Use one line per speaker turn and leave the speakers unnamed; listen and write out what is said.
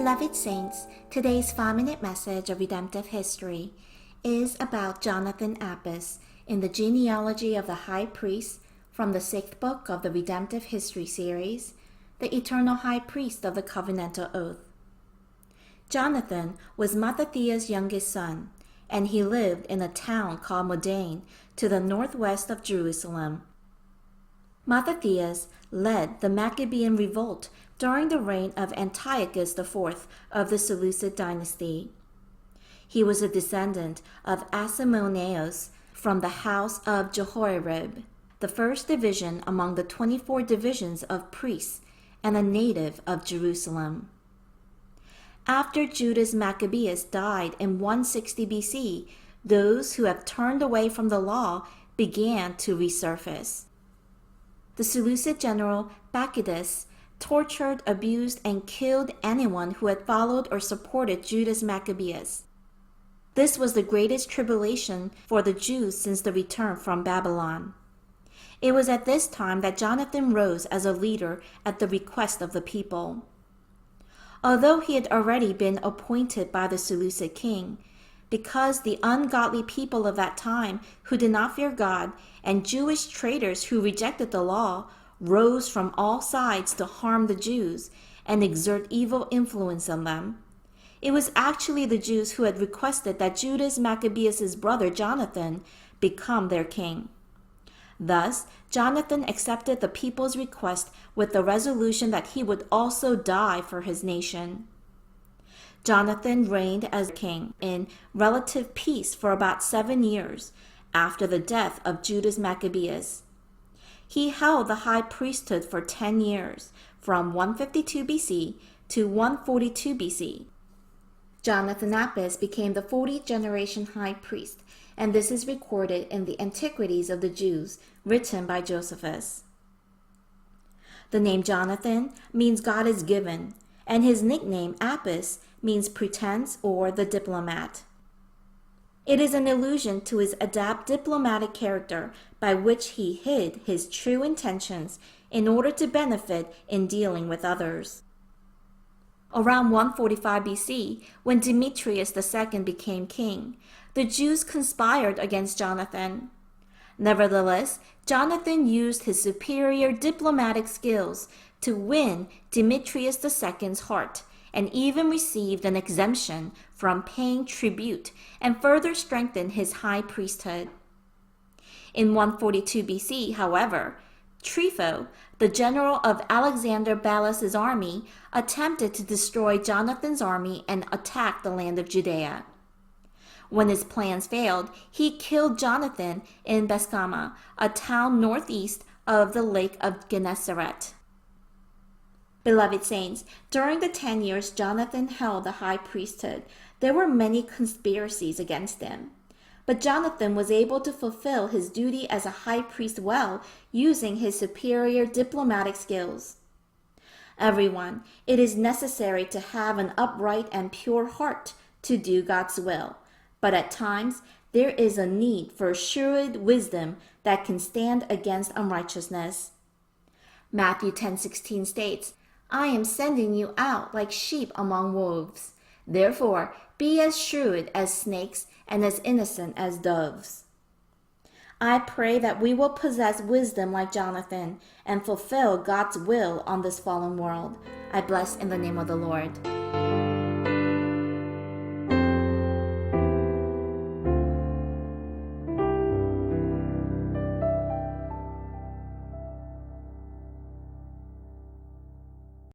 Beloved saints, today's 5-minute message of redemptive history is about Jonathan Apphus in the genealogy of the high priest from the 6th book of the Redemptive History series, the eternal high priest of the covenantal oath. Jonathan was Mattathias' youngest son, and he lived in a town called Modane to the northwest of Jerusalem. Mattathias led the Maccabean revolt during the reign of Antiochus IV of the Seleucid dynasty. He was a descendant of Asimoneus from the house of Jehoiarib, the first division among the 24 divisions of priests, and a native of Jerusalem. After Judas Maccabeus died in 160 BC, those who have turned away from the law began to resurface. The Seleucid general Bacchidus tortured, abused, and killed anyone who had followed or supported Judas Maccabeus. This was the greatest tribulation for the Jews since the return from Babylon. It was at this time that Jonathan rose as a leader at the request of the people. Although he had already been appointed by the Seleucid king, because the ungodly people of that time who did not fear God and Jewish traitors who rejected the law rose from all sides to harm the Jews and exert evil influence on them. It was actually the Jews who had requested that Judas Maccabeus' brother Jonathan become their king. Thus, Jonathan accepted the people's request with the resolution that he would also die for his nation. Jonathan reigned as king in relative peace for about 7 years after the death of Judas Maccabeus. He held the high priesthood for 10 years, from 152 BC to 142 BC. Jonathan Apphus became the 40th generation high priest, and this is recorded in the Antiquities of the Jews, written by Josephus. The name Jonathan means God is given, and his nickname Apphus means pretense or the diplomat. It is an allusion to his adept diplomatic character by which he hid his true intentions in order to benefit in dealing with others. Around 145 BC, when Demetrius II became king, the Jews conspired against Jonathan. Nevertheless, Jonathan used his superior diplomatic skills to win Demetrius II's heart, and even received an exemption from paying tribute and further strengthened his high priesthood. In 142 BC, however, Trypho, the general of Alexander Balas's army, attempted to destroy Jonathan's army and attack the land of Judea. When his plans failed, he killed Jonathan in Bethsama, a town northeast of the Lake of Gennesaret. Beloved saints, during the 10 years Jonathan held the high priesthood, there were many conspiracies against him. But Jonathan was able to fulfill his duty as a high priest well, using his superior diplomatic skills. Everyone, it is necessary to have an upright and pure heart to do God's will, but at times there is a need for shrewd wisdom that can stand against unrighteousness. Matthew 10:16 states, "I am sending you out like sheep among wolves. Therefore, be as shrewd as snakes and as innocent as doves." I pray that we will possess wisdom like Jonathan and fulfill God's will on this fallen world. I bless in the name of the Lord.